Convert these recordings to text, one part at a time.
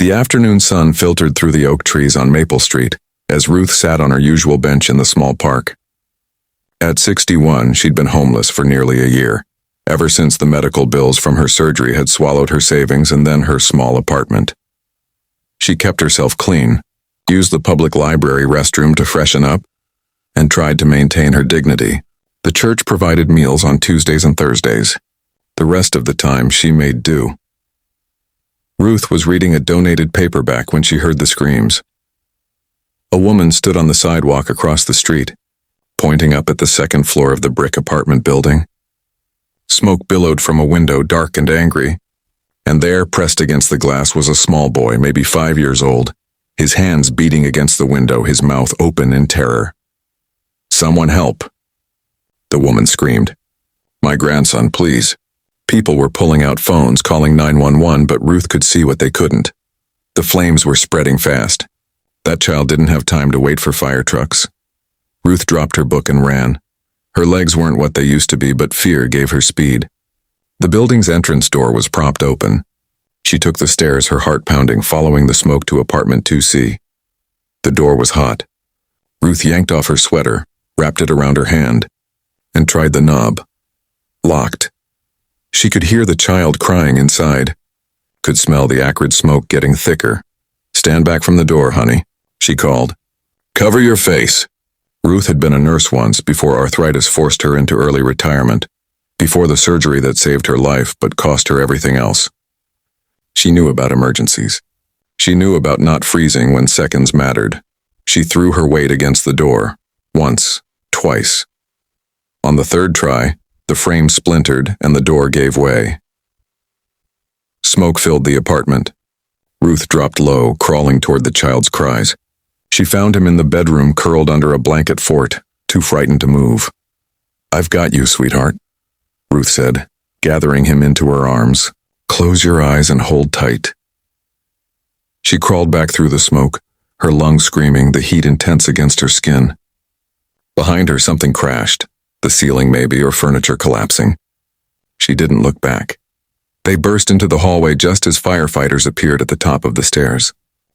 The afternoon sun filtered through the oak trees on Maple Street as Ruth sat on her usual bench in the small park. At 61, she'd been homeless for nearly a year, ever since the medical bills from her surgery had swallowed her savings and then her small apartment. She kept herself clean, used the public library restroom to freshen up, and tried to maintain her dignity. The church provided meals on Tuesdays and Thursdays. The rest of the time, she made do. Ruth was reading a donated paperback when she heard the screams. A woman stood on the sidewalk across the street, pointing up at the second floor of the brick apartment building. Smoke billowed from a window, dark and angry, and there, pressed against the glass, was a small boy, maybe 5 years old, his hands beating against the window, his mouth open in terror. "Someone help!" the woman screamed. "My grandson, please." People were pulling out phones, calling 911, but Ruth could see what they couldn't. The flames were spreading fast. That child didn't have time to wait for fire trucks. Ruth dropped her book and ran. Her legs weren't what they used to be, but fear gave her speed. The building's entrance door was propped open. She took the stairs, her heart pounding, following the smoke to apartment 2C. The door was hot. Ruth yanked off her sweater, wrapped it around her hand, and tried the knob. Locked. She could hear the child crying inside, could smell the acrid smoke getting thicker. "Stand back from the door, honey," she called. "Cover your face." Ruth had been a nurse once, before arthritis forced her into early retirement, before the surgery that saved her life but cost her everything else. She knew about emergencies. She knew about not freezing when seconds mattered. She threw her weight against the door, once, twice. On the third try, the frame splintered and the door gave way. Smoke filled the apartment. Ruth dropped low, crawling toward the child's cries. She found him in the bedroom, curled under a blanket fort, too frightened to move. "I've got you, sweetheart," Ruth said, gathering him into her arms. "Close your eyes and hold tight." She crawled back through the smoke, her lungs screaming, the heat intense against her skin. Behind her, something crashed. The ceiling maybe, or furniture collapsing. She didn't look back. They burst into the hallway just as firefighters appeared at the top of the stairs.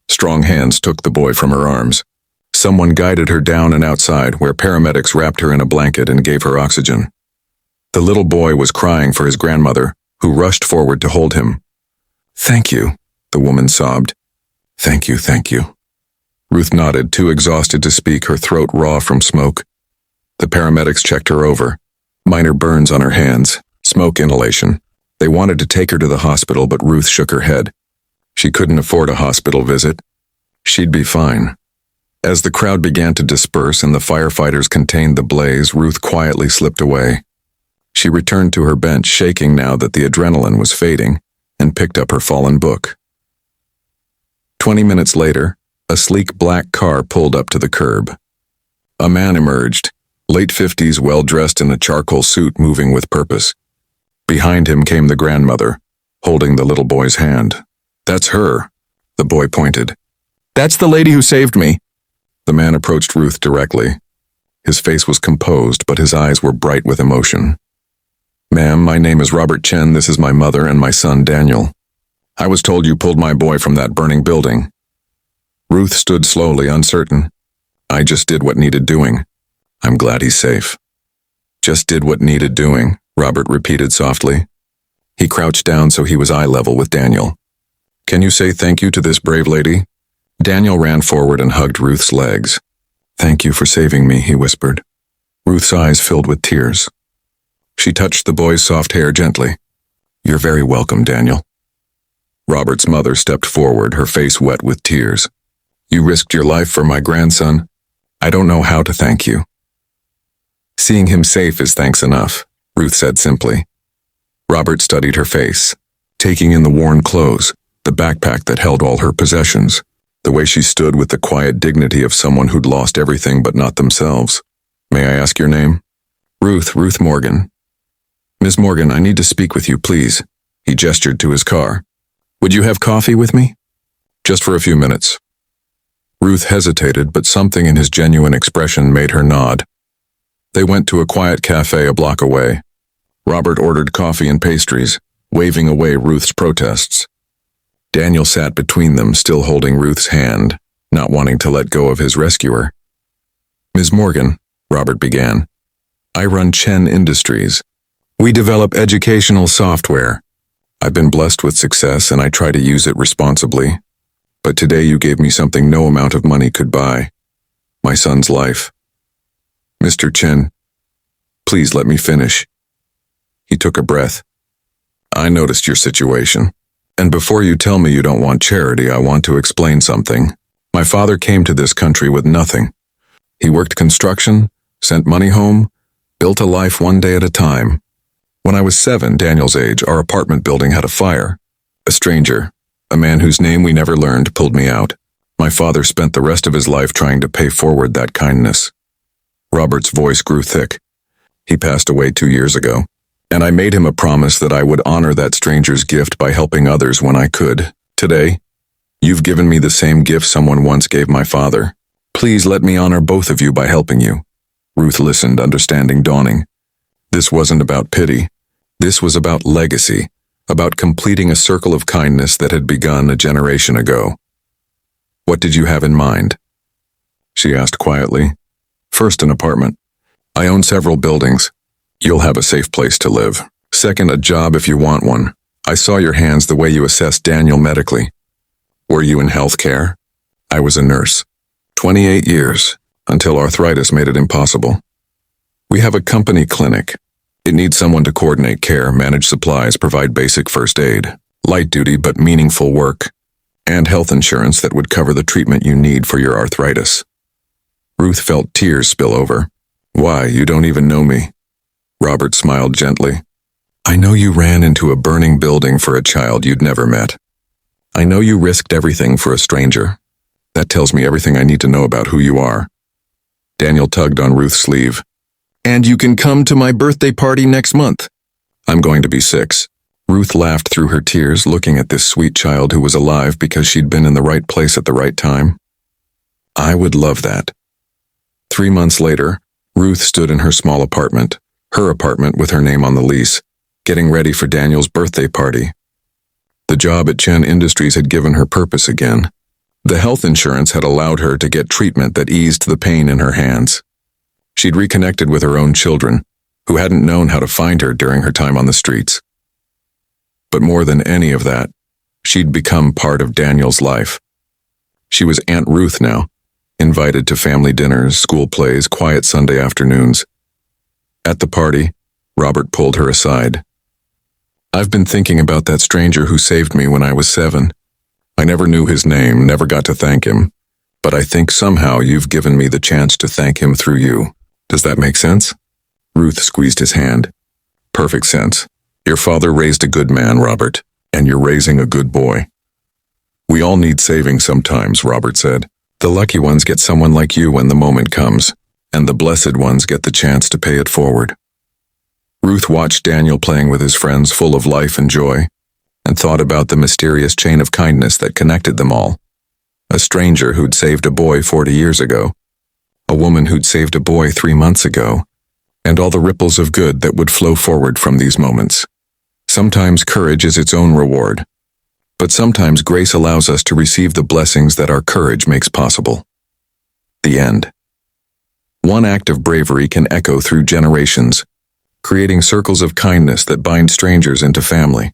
Strong hands took the boy from her arms. Someone guided her down and outside, where paramedics wrapped her in a blanket and gave her oxygen. The little boy was crying for his grandmother, who rushed forward to hold him. "Thank you," the woman sobbed. "Thank you, thank you." Ruth nodded, too exhausted to speak, her throat raw from smoke. The paramedics checked her over. Minor burns on her hands, smoke inhalation. They wanted to take her to the hospital, but Ruth shook her head. She couldn't afford a hospital visit. She'd be fine. As the crowd began to disperse and the firefighters contained the blaze, Ruth quietly slipped away. She returned to her bench, shaking now that the adrenaline was fading, and picked up her fallen book. 20 minutes later, a sleek black car pulled up to the curb. A man emerged, late 50s, well-dressed in a charcoal suit, moving with purpose. Behind him came the grandmother, holding the little boy's hand. "That's her," the boy pointed. "That's the lady who saved me." The man approached Ruth directly. His face was composed, but his eyes were bright with emotion. "Ma'am, my name is Robert Chen. This is my mother and my son, Daniel. I was told you pulled my boy from that burning building." Ruth stood slowly, uncertain. "I just did what needed doing. I'm glad he's safe." "Just did what needed doing," Robert repeated softly. He crouched down so he was eye level with Daniel. "Can you say thank you to this brave lady?" Daniel ran forward and hugged Ruth's legs. "Thank you for saving me," he whispered. Ruth's eyes filled with tears. She touched the boy's soft hair gently. "You're very welcome, Daniel." Robert's mother stepped forward, her face wet with tears. "You risked your life for my grandson. I don't know how to thank you." "Seeing him safe is thanks enough," Ruth said simply. Robert studied her face, taking in the worn clothes, the backpack that held all her possessions, the way she stood with the quiet dignity of someone who'd lost everything but not themselves. "May I ask your name?" Ruth Morgan." "Miss Morgan, I need to speak with you, please." He gestured to his car. "Would you have coffee with me?" "Just for a few minutes." Ruth hesitated, but something in his genuine expression made her nod. They went to a quiet cafe a block away. Robert ordered coffee and pastries, waving away Ruth's protests. Daniel sat between them, still holding Ruth's hand, not wanting to let go of his rescuer. "Ms. Morgan," Robert began, "I run Chen Industries. We develop educational software. I've been blessed with success and I try to use it responsibly. But today you gave me something no amount of money could buy. My son's life. Mr. Chen, please let me finish." He took a breath. "I noticed your situation. And before you tell me you don't want charity, I want to explain something. My father came to this country with nothing. He worked construction, sent money home, built a life one day at a time. When I was 7, Daniel's age, our apartment building had a fire. A stranger, a man whose name we never learned, pulled me out. My father spent the rest of his life trying to pay forward that kindness." Robert's voice grew thick. "He passed away 2 years ago. And I made him a promise that I would honor that stranger's gift by helping others when I could. Today, you've given me the same gift someone once gave my father. Please let me honor both of you by helping you." Ruth listened, understanding dawning. This wasn't about pity. This was about legacy, about completing a circle of kindness that had begun a generation ago. "What did you have in mind?" she asked quietly. "First, an apartment. I own several buildings. You'll have a safe place to live. Second, a job if you want one. I saw your hands the way you assessed Daniel medically. Were you in healthcare?" "I was a nurse. 28 years, until arthritis made it impossible. We have a company clinic. It needs someone to coordinate care, manage supplies, provide basic first aid, light duty but meaningful work, and health insurance that would cover the treatment you need for your arthritis." Ruth felt tears spill over. "Why, you don't even know me." Robert smiled gently. "I know you ran into a burning building for a child you'd never met. I know you risked everything for a stranger. That tells me everything I need to know about who you are." Daniel tugged on Ruth's sleeve. "And you can come to my birthday party next month." "I'm going to be 6. Ruth laughed through her tears, looking at this sweet child who was alive because she'd been in the right place at the right time. "I would love that." 3 months later, Ruth stood in her small apartment, her apartment with her name on the lease, getting ready for Daniel's birthday party. The job at Chen Industries had given her purpose again. The health insurance had allowed her to get treatment that eased the pain in her hands. She'd reconnected with her own children, who hadn't known how to find her during her time on the streets. But more than any of that, she'd become part of Daniel's life. She was Aunt Ruth now, invited to family dinners, school plays, quiet Sunday afternoons. At the party, Robert pulled her aside. "I've been thinking about that stranger who saved me when I was 7. I never knew his name, never got to thank him, but I think somehow you've given me the chance to thank him through you. Does that make sense?" Ruth squeezed his hand. "Perfect sense. Your father raised a good man, Robert, and you're raising a good boy." "We all need saving sometimes," Robert said. "The lucky ones get someone like you when the moment comes, and the blessed ones get the chance to pay it forward." Ruth watched Daniel playing with his friends, full of life and joy, and thought about the mysterious chain of kindness that connected them all. A stranger who'd saved a boy 40 years ago, a woman who'd saved a boy 3 months ago, and all the ripples of good that would flow forward from these moments. Sometimes courage is its own reward, but sometimes grace allows us to receive the blessings that our courage makes possible. The end. One act of bravery can echo through generations, creating circles of kindness that bind strangers into family.